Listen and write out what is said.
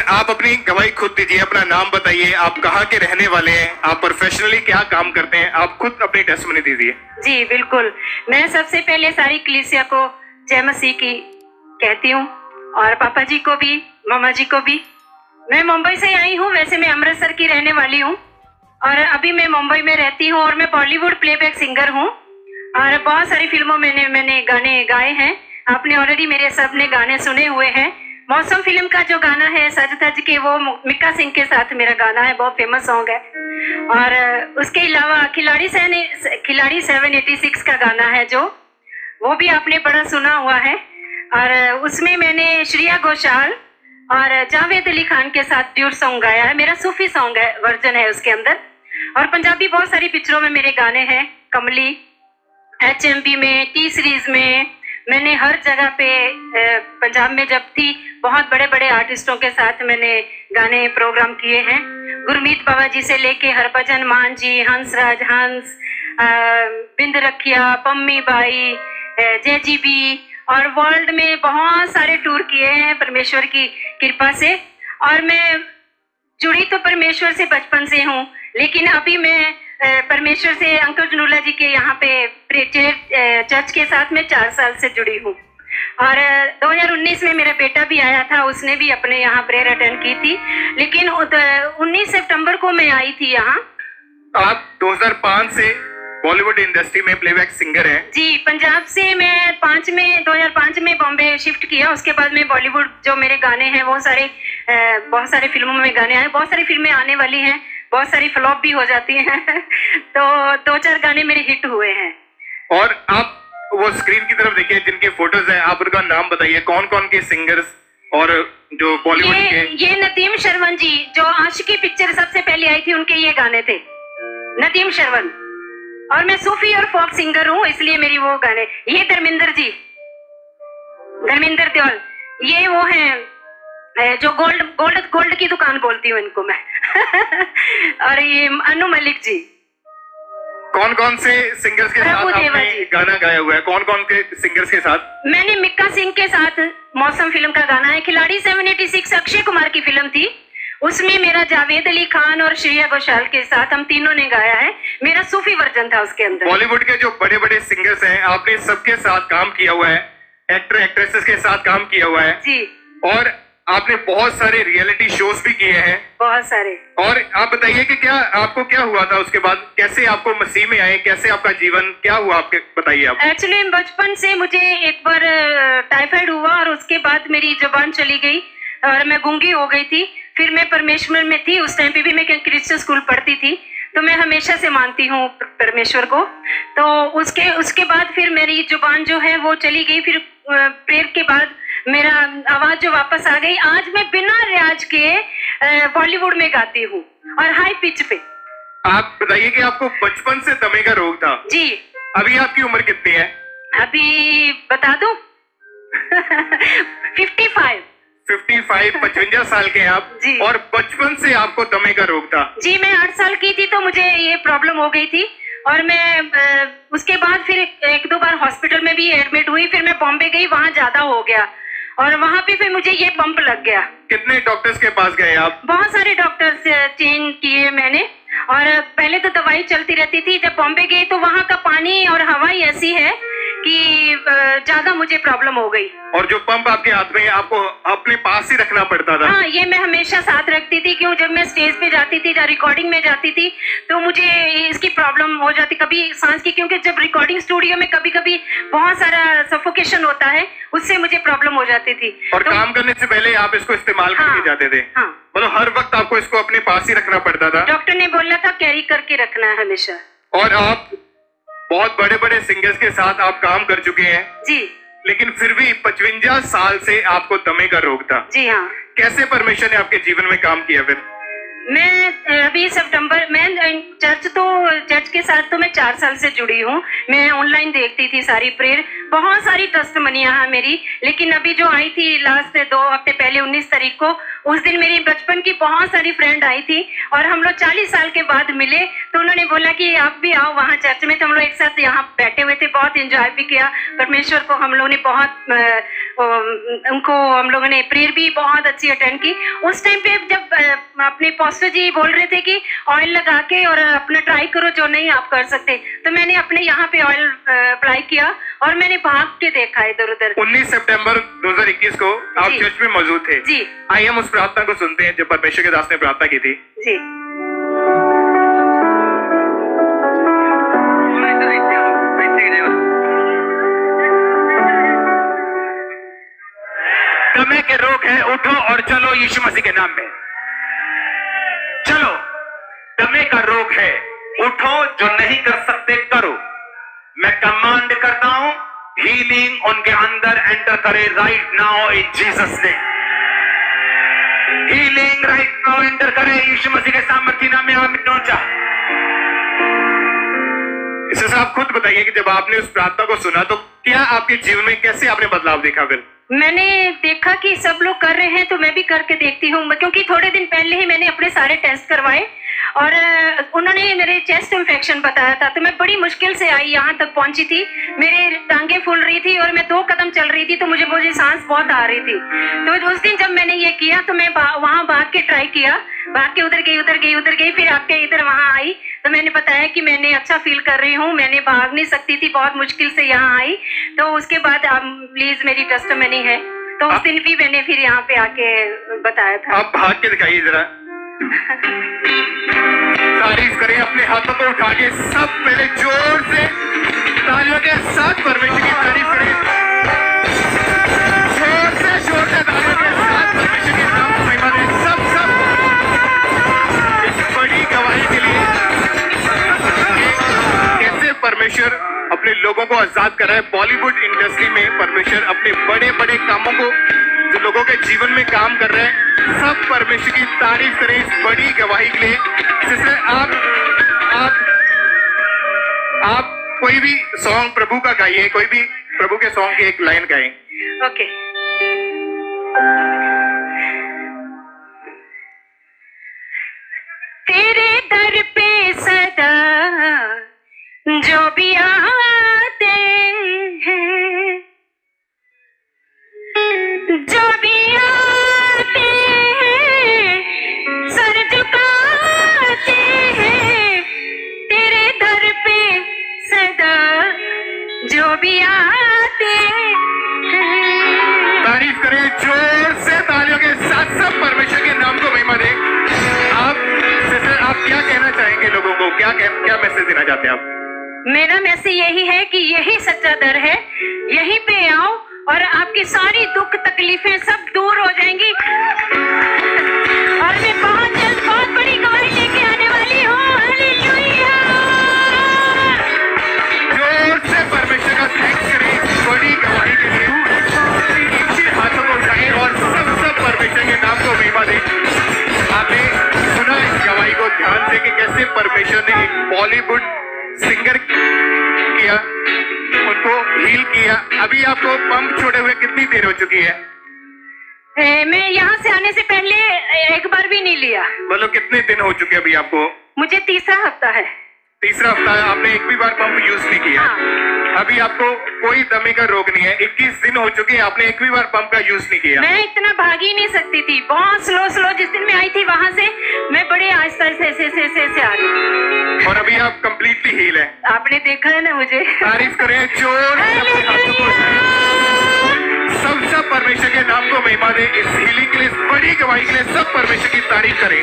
आप अपनी गवाही खुद दीजिए, अपना नाम बताइए, आप कहाँ के रहने वाले हैं, आप प्रोफेशनली क्या काम करते हैं, आप खुद अपनी टेस्टमनी दीजिए। जी बिल्कुल, मैं सबसे पहले सारी कलीसिया को जय मसीह की कहती हूँ और पापा जी को भी, मामा जी को भी। मैं मुंबई से आई हूँ, वैसे मैं अमृतसर की रहने वाली हूँ और अभी मैं मुंबई में रहती हूँ और मैं बॉलीवुड प्लेबैक सिंगर हूँ और बहुत सारी फिल्मों में मैंने गाने गाए हैं। आपने ऑलरेडी मेरे सबने गाने सुने हुए हैं। मौसम फिल्म का जो गाना है सज धज के, वो मिक्का सिंह के साथ मेरा गाना है, बहुत फेमस सॉन्ग है। और उसके अलावा खिलाड़ी 786 का गाना है जो, वो भी आपने बड़ा सुना हुआ है और उसमें मैंने श्रेया घोषाल और जावेद अली खान के साथ ड्यूट सॉन्ग गाया है। मेरा सूफी सॉन्ग है, वर्जन है उसके अंदर। और पंजाबी बहुत सारी पिक्चरों में मेरे गाने हैं, कमली, HMV में, टी सीरीज में, मैंने हर जगह पे पंजाब में जब थी बहुत बड़े बड़े आर्टिस्टों के साथ मैंने गाने प्रोग्राम किए हैं। गुरमीत बाबा जी से लेके हरभजन मान जी, हंसराज हंस, बिंद रखिया, पम्मी बाई, JGB और वर्ल्ड में बहुत सारे टूर किए हैं परमेश्वर की कृपा से। और मैं जुड़ी तो परमेश्वर से बचपन से हूँ, लेकिन अभी मैं परमेश्वर से अंकल जनुला जी के यहाँ पे चर्च के साथ में 4 साल से जुड़ी हूँ। और 2019 में मेरा बेटा भी आया था, उसने भी अपने यहाँ प्रेयर अटेंड की थी, लेकिन 19 सितंबर को मैं आई थी यहाँ। आप 2005 से बॉलीवुड इंडस्ट्री में प्लेबैक सिंगर हैं। जी, पंजाब से मैं 2005 में बॉम्बे शिफ्ट किया। उसके बाद में बॉलीवुड जो मेरे गाने हैं वो बहुत सारे फिल्मों में गाने आए, बहुत सारी फिल्में आने वाली हैं, बहुत सारी फ्लॉप भी हो जाती हैं तो 2-4 गाने मेरे हिट हुए हैं। और आप वो स्क्रीन की तरफ देखिए जिनके फोटोज हैं, आप उनका नाम बताइए, कौन कौन के सिंगर्स और जो बॉलीवुड के। ये नदीम श्रवण जी, जो आशिकी पिक्चर सबसे पहले आई थी, उनके ये गाने थे, नदीम श्रवण। और मैं सूफी और फोक सिंगर हूँ, इसलिए मेरी वो गाने। ये धर्मेंद्र जी, धर्मेंद्र देओल, ये वो हैं जो गोल्ड की दुकान बोलती हूँ इनको मैं और ये अनु मलिक जी। कौन कौन से सिंगर्स के साथ आपने गाना गाया हुआ है, कौन कौन के सिंगर्स के साथ? मैंने मिक्का सिंह के साथ मौसम फिल्म का गाना है। खिलाड़ी 786 अक्षय कुमार की फिल्म थी, उसमें मेरा जावेद अली खान और श्रेया घोषाल के साथ हम तीनों ने गाया है। मेरा सूफी वर्जन था उसके अंदर। बॉलीवुड के जो बड़े बड़े सिंगर्स हैं, आपने सबके साथ काम किया हुआ है, एक्टर एक्ट्रेसेस के साथ काम किया हुआ है जी। और आपने बहुत सारे रियलिटी शोज भी किए हैं, बहुत सारे। और आप बताइए कि आपको क्या हुआ था उसके बाद, कैसे आपको मसीह में आए, कैसे आपका जीवन क्या हुआ, आपके बताइए आप। एक्चुअली बचपन से मुझे एक बार टाइफाइड हुआ और उसके बाद मेरी जुबान चली गई और मैं गूंगी हो गई थी। फिर मैं परमेश्वर में थी, उस टाइम पे भी मैं क्रिश्चियन स्कूल पढ़ती थी, तो मैं हमेशा से मानती हूँ परमेश्वर को। तो उसके बाद फिर मेरी जुबान जो है वो चली गई। फिर प्रेयर के बाद मेरा आवाज जो वापस आ गई। आज मैं बिना रियाज के बॉलीवुड में गाती हूँ और हाई पिच पे। आप बताइए कि आपको बचपन से दमे का रोग था जी। अभी आपकी उम्र कितनी है? अभी बता दूं 55 55 साल के हैं आप जी। और बचपन से आपको दमे का रोग था? जी, मैं 8 साल की थी तो मुझे ये प्रॉब्लम हो गई थी और मैं उसके बाद फिर 1-2 बार हॉस्पिटल में भी एडमिट हुई। फिर मैं बॉम्बे गई, वहाँ ज्यादा हो गया और वहाँ पे फिर मुझे ये पंप लग गया। कितने डॉक्टर्स के पास गए आप? बहुत सारे डॉक्टर्स चेंज किए मैंने और पहले तो दवाई चलती रहती थी। जब बॉम्बे गई तो वहाँ का पानी और हवा ही ऐसी है कि ज्यादा मुझे प्रॉब्लम हो गई। और जो पंप आपके हाथ में, आपको अपने पास ही रखना पड़ता था? हाँ, ये मैं हमेशा साथ रखती थी, क्यों जब मैं स्टेज पे जाती थी या रिकॉर्डिंग में जाती थी तो मुझे इसकी प्रॉब्लम हो जाती, कभी सांस की, क्योंकि जब रिकॉर्डिंग स्टूडियो में कभी कभी बहुत सारा सफोकेशन होता है, उससे मुझे प्रॉब्लम हो जाती थी। और तो, काम करने से पहले आप इसको इस्तेमाल करके जाते थे? हाँ, मतलब हर वक्त आपको इसको अपने पास ही रखना पड़ता था? डॉक्टर ने बोला था कैरी करके रखना है हमेशा। और आप बहुत बड़े बड़े सिंगर्स के साथ आप काम कर चुके हैं जी, लेकिन फिर भी 55 साल से आपको दमे का रोग था। जी हाँ। कैसे परमेश्वर ने आपके जीवन में काम किया? फिर मैं अभी सितंबर में चर्च के साथ तो मैं 4 साल से जुड़ी हूँ। मैं ऑनलाइन देखती थी सारी प्रेयर, बहुत सारी टेस्टमनियां हैं मेरी। लेकिन अभी जो आई थी लास्ट 2 हफ्ते पहले 19 तारीख को, उस दिन मेरी बचपन की बहुत सारी फ्रेंड आई थी और हम लोग 40 साल के बाद मिले। तो उन्होंने बोला कि आप भी आओ वहाँ चर्च में। तो हम लोग एक साथ यहाँ बैठे हुए थे, बहुत एंजॉय भी किया। परमेश्वर को हम लोगों ने बहुत हम लोगों ने प्रेयर भी बहुत अच्छी अटेंड की। उस टाइम पे जब अपने पास्टर जी बोल रहे थे कि ऑयल लगा के और अपना ट्राई करो जो नहीं आप कर सकते, तो मैंने अपने यहाँ पे ऑयल अप्लाई किया और मैंने भाग के देखा इधर उधर। 19 सितंबर 2021 को आप चर्च में मौजूद थे जी। आइए हम उस प्रार्थना को सुनते हैं जो परमेश्वर के दास ने प्रार्थना की थी जी। दमे के रोग है, उठो और चलो यीशु मसीह के नाम में। चलो, दमे का रोग है, उठो, जो नहीं कर सकते करो। मैं कमांड करता हूं, हीलिंग उनके अंदर एंटर करे right now in Jesus name. Healing right now enter करे यीशु मसीह के सामर्थ्य नाम में। आमीन। ऊंचा इससे आप खुद बताइए कि जब आपने उस प्रार्थना को सुना तो क्या आपके जीवन में कैसे आपने बदलाव देखा? फिर मैंने देखा कि सब लोग कर रहे हैं तो मैं भी करके देखती हूँ, क्योंकि थोड़े दिन पहले ही मैंने अपने सारे टेस्ट करवाए और उन्होंने मेरे चेस्ट इन्फेक्शन बताया था। तो मैं बड़ी मुश्किल से आई, यहाँ तक पहुंची थी। मेरे टांगे फूल रही थी और मैं 2 कदम चल रही थी तो मुझे सांस बहुत आ रही थी। तो उस दिन जब मैंने ये किया तो मैं वहां भाग के ट्राई किया, भाग के उधर गई, फिर आके इधर वहां आई तो मैंने बताया कि मैंने अच्छा फील कर रही हूँ, मैंने भाग नहीं सकती थी, बहुत मुश्किल से यहाँ आई। तो उसके बाद आप प्लीज मेरी टेस्टमनी है, तो उस दिन भी मैंने फिर यहाँ पे आके बताया था। आप भाग के दिखाइए जरा। तारीफ करें, अपने हाथों को उठा के सब पहले जोर से तालियों के साथ परमेश्वर की तारीफ करें। जोर से तालियों के साथ परमेश्वर के नाम को महिमा दें। सब इस बड़ी गवाही के लिए कैसे परमेश्वर अपने लोगों को आजाद कर रहा है। बॉलीवुड इंडस्ट्री में परमेश्वर अपने बड़े बड़े कामों को जो लोगों के जीवन में काम कर रहे हैं, सब परमेश्वर की तारीफ करें इस बड़ी गवाही के लिए। जिससे आप कोई भी सॉन्ग प्रभु का गाइए, कोई भी प्रभु के सॉन्ग की एक लाइन गाएं। ओके। तेरे दर पे सदा जो भी आते हैं, जो भी आते हैं, सर झुकाते हैं। तेरे दर पे सदा जो भी आते हैं। तारीफ करें जोर से तालियों के साथ सब परमेश्वर के नाम को महिमा दें। आप क्या कहना चाहेंगे लोगों को? क्या मैसेज देना चाहते हैं आप? मेरा मैसेज यही है कि यही सच्चा दर है, यहीं पे आओ और आपकी सारी दुख तकलीफें सब दूर हो जाएंगी। और मैं बहुत जल्द बहुत बड़ी गवाही लेके आने वाली हूँ। हालेलुया। जोर से परमेश्वर का थैंक्स करें बड़ी गवाही के लिए। नीचे हाथों को उठाएं और सब परमेश्वर के नाम को महिमा दें। आपने सुना इस गवाही को ध्यान से कि कैसे परमेश्वर ने एक बॉलीवुड सिंगर किया, उनको हील किया। अभी आपको पंप छोड़े हुए कितनी देर हो चुकी है? मैं यहाँ से आने से पहले एक बार भी नहीं लिया। मतलब कितने दिन हो चुके अभी आपको? मुझे 3रा हफ्ता है। 3रा हफ्ता है, आपने एक भी बार पंप यूज नहीं किया? हाँ। अभी आपको कोई दमे का रोग नहीं है, 21 दिन हो चुके हैं, आपने एक भी बार पंप का यूज नहीं किया? मैं इतना भाग ही नहीं सकती थी, बहुत स्लो। जिस दिन मैं आई थी वहां से मैं बड़े आहिस्ता से आ रही थी। और अभी आप कंप्लीटली हील है। आपने देखा है ना मुझे। तारीफ करें जोर सब परमेश्वर के नाम को महिमा दे। इस हीलिंग के लिए, इस बड़ी गवाही के लिए सब परमेश्वर की तारीफ करें।